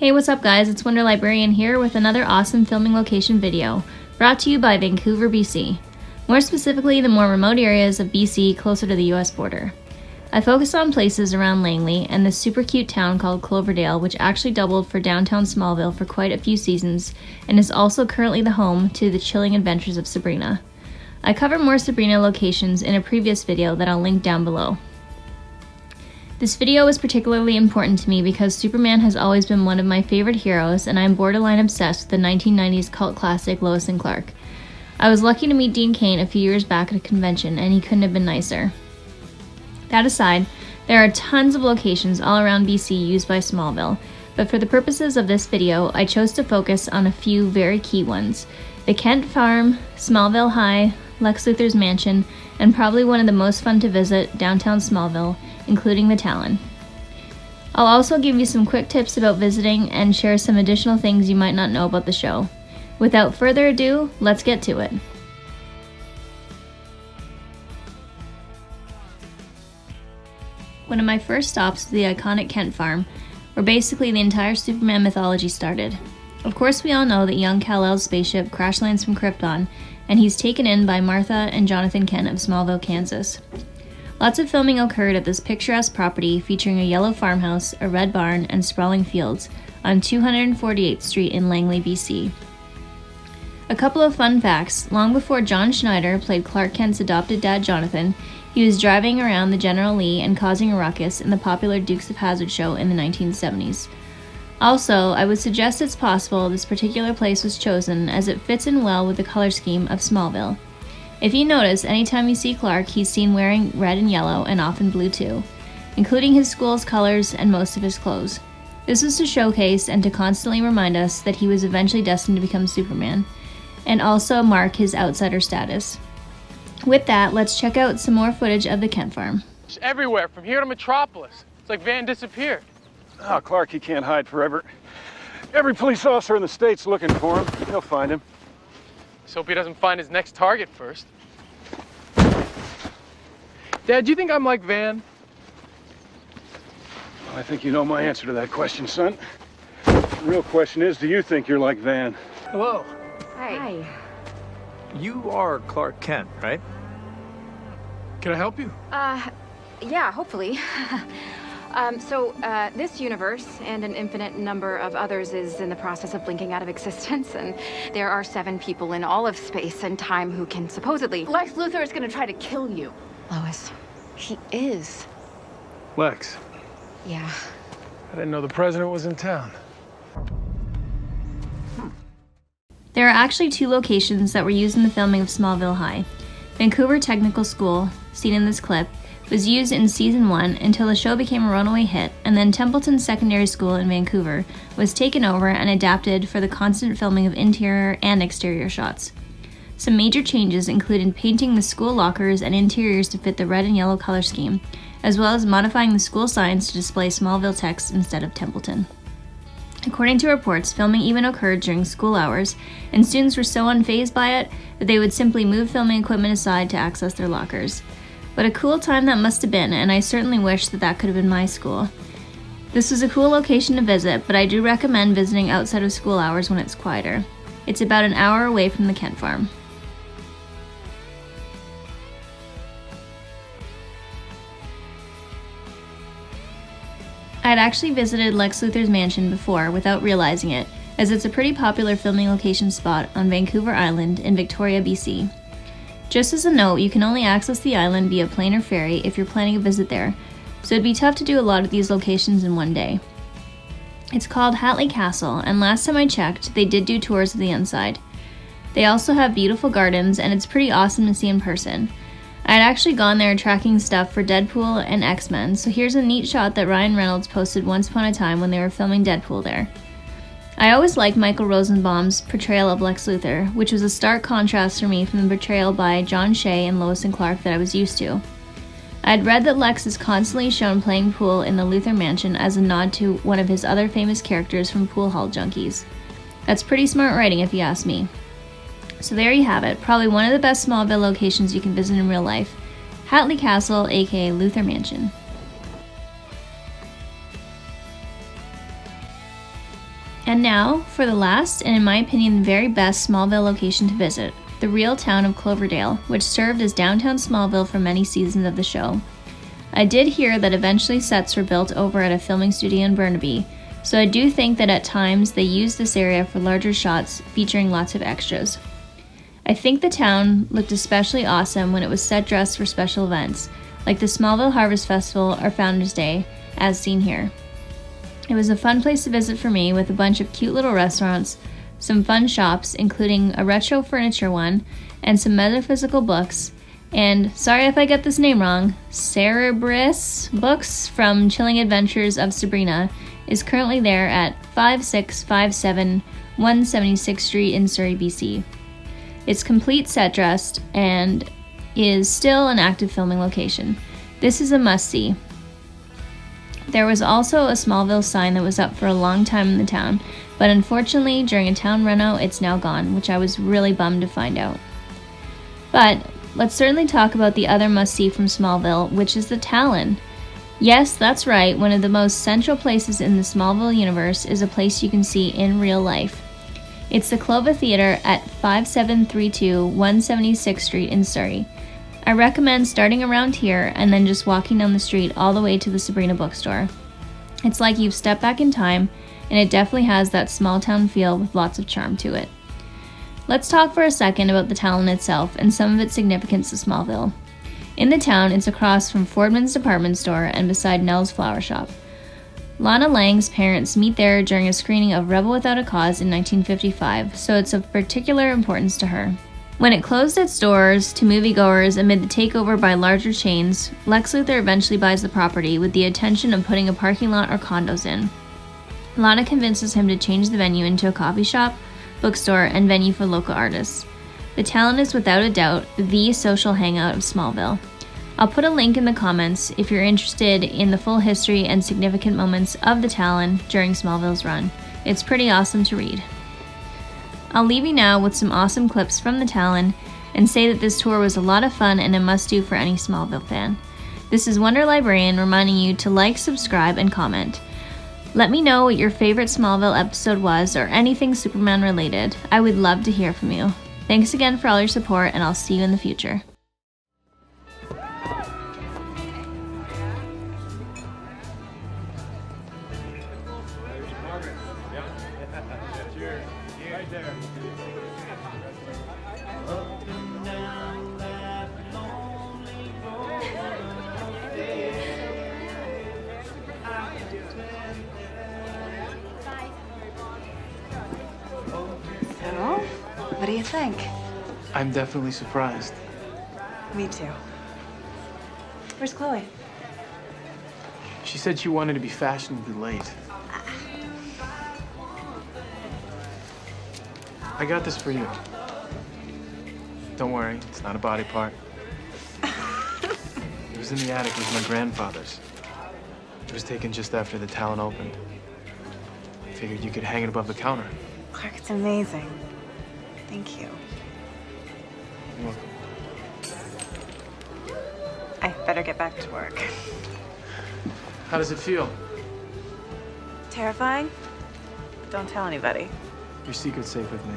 Hey, what's up guys? It's Wonder Librarian here with another awesome filming location video, brought to you by Vancouver, BC. More specifically, the more remote areas of BC closer to the US border. I focused on places around Langley and this super cute town called Cloverdale, which actually doubled for downtown Smallville for quite a few seasons and is also currently the home to the chilling adventures of Sabrina. I cover more Sabrina locations in a previous video that I'll link down below. This video is particularly important to me because Superman has always been one of my favorite heroes, and I am borderline obsessed with the 1990s cult classic Lois and Clark. I was lucky to meet Dean Cain a few years back at a convention, and he couldn't have been nicer. That aside, there are tons of locations all around BC used by Smallville, but for the purposes of this video, I chose to focus on a few very key ones: the Kent Farm, Smallville High, Lex Luthor's Mansion, and probably one of the most fun to visit, downtown Smallville, including the Talon. I'll also give you some quick tips about visiting and share some additional things you might not know about the show. Without further ado, let's get to it. One of my first stops was the iconic Kent Farm, where basically the entire Superman mythology started. Of course, we all know that young Kal-El's spaceship crash lands from Krypton, and he's taken in by Martha and Jonathan Kent of Smallville, Kansas. Lots of filming occurred at this picturesque property featuring a yellow farmhouse, a red barn, and sprawling fields on 248th Street in Langley, BC. A couple of fun facts: long before John Schneider played Clark Kent's adopted dad Jonathan, he was driving around the General Lee and causing a ruckus in the popular Dukes of Hazzard show in the 1970s. Also, I would suggest it's possible this particular place was chosen as it fits in well with the color scheme of Smallville. If you notice, anytime you see Clark, he's seen wearing red and yellow, and often blue too, including his school's colors and most of his clothes. This was to showcase and to constantly remind us that he was eventually destined to become Superman, and also mark his outsider status. With that, let's check out some more footage of the Kent Farm. It's everywhere, from here to Metropolis. It's like Van disappeared. Oh, Clark, he can't hide forever. Every police officer in the state's looking for him. They'll find him. Let's hope he doesn't find his next target first. Dad, do you think I'm like Van? Well, I think you know my answer to that question, son. The real question is, do you think you're like Van? Hello. Hi. You are Clark Kent, right? Can I help you? Yeah, hopefully. This universe and an infinite number of others is in the process of blinking out of existence, and there are 7 people in all of space and time who can supposedly... Lex Luthor is gonna try to kill you. Lois, he is. Lex. Yeah. I didn't know the president was in town. There are actually 2 locations that were used in the filming of Smallville High. Vancouver Technical School, seen in this clip, was used in Season 1 until the show became a runaway hit, and then Templeton Secondary School in Vancouver was taken over and adapted for the constant filming of interior and exterior shots. Some major changes included painting the school lockers and interiors to fit the red and yellow color scheme, as well as modifying the school signs to display Smallville text instead of Templeton. According to reports, filming even occurred during school hours, and students were so unfazed by it that they would simply move filming equipment aside to access their lockers. What a cool time that must have been, and I certainly wish that could have been my school. This was a cool location to visit, but I do recommend visiting outside of school hours when it's quieter. It's about an hour away from the Kent Farm. I had actually visited Lex Luthor's Mansion before without realizing it, as it's a pretty popular filming location spot on Vancouver Island in Victoria, BC. Just as a note, you can only access the island via plane or ferry if you're planning a visit there, so it'd be tough to do a lot of these locations in one day. It's called Hatley Castle, and last time I checked, they did do tours of the inside. They also have beautiful gardens, and it's pretty awesome to see in person. I had actually gone there tracking stuff for Deadpool and X-Men, so here's a neat shot that Ryan Reynolds posted once upon a time when they were filming Deadpool there. I always liked Michael Rosenbaum's portrayal of Lex Luthor, which was a stark contrast for me from the portrayal by John Shea and Lois and Clark that I was used to. I had read that Lex is constantly shown playing pool in the Luthor Mansion as a nod to one of his other famous characters from Pool Hall Junkies. That's pretty smart writing if you ask me. So there you have it, probably one of the best Smallville locations you can visit in real life, Hatley Castle, aka Luthor Mansion. And now, for the last, and in my opinion, the very best Smallville location to visit, the real town of Cloverdale, which served as downtown Smallville for many seasons of the show. I did hear that eventually sets were built over at a filming studio in Burnaby, so I do think that at times they used this area for larger shots featuring lots of extras. I think the town looked especially awesome when it was set dressed for special events, like the Smallville Harvest Festival or Founders Day, as seen here. It was a fun place to visit for me, with a bunch of cute little restaurants, some fun shops, including a retro furniture one, and some metaphysical books, and, sorry if I get this name wrong, Cerebris Books from Chilling Adventures of Sabrina is currently there at 5657 176th Street in Surrey, BC. It's complete set dressed and is still an active filming location. This is a must-see. There was also a Smallville sign that was up for a long time in the town, but unfortunately during a town reno it's now gone, which I was really bummed to find out. But let's certainly talk about the other must-see from Smallville, which is the Talon. Yes, that's right, one of the most central places in the Smallville universe is a place you can see in real life. It's the Clova Theatre at 5732 176th Street in Surrey. I recommend starting around here and then just walking down the street all the way to the Sabrina bookstore. It's like you've stepped back in time, and it definitely has that small town feel with lots of charm to it. Let's talk for a second about the Talon itself and some of its significance to Smallville. In the town, it's across from Fordman's department store and beside Nell's flower shop. Lana Lang's parents meet there during a screening of Rebel Without a Cause in 1955, so it's of particular importance to her. When it closed its doors to moviegoers amid the takeover by larger chains, Lex Luthor eventually buys the property with the intention of putting a parking lot or condos in. Lana convinces him to change the venue into a coffee shop, bookstore, and venue for local artists. The Talon is without a doubt the social hangout of Smallville. I'll put a link in the comments if you're interested in the full history and significant moments of the Talon during Smallville's run. It's pretty awesome to read. I'll leave you now with some awesome clips from the Talon and say that this tour was a lot of fun and a must-do for any Smallville fan. This is Wonder Librarian reminding you to like, subscribe, and comment. Let me know what your favorite Smallville episode was or anything Superman related. I would love to hear from you. Thanks again for all your support, and I'll see you in the future. So, what do you think? I'm definitely surprised. Me too. Where's Chloe? She said she wanted to be fashionably late. I got this for you. Don't worry, it's not a body part. It was in the attic with my grandfather's. It was taken just after the Talon opened. Figured you could hang it above the counter. Clark, it's amazing. Thank you. You're welcome. I better get back to work. How does it feel? Terrifying? Don't tell anybody. Your secret's safe with me.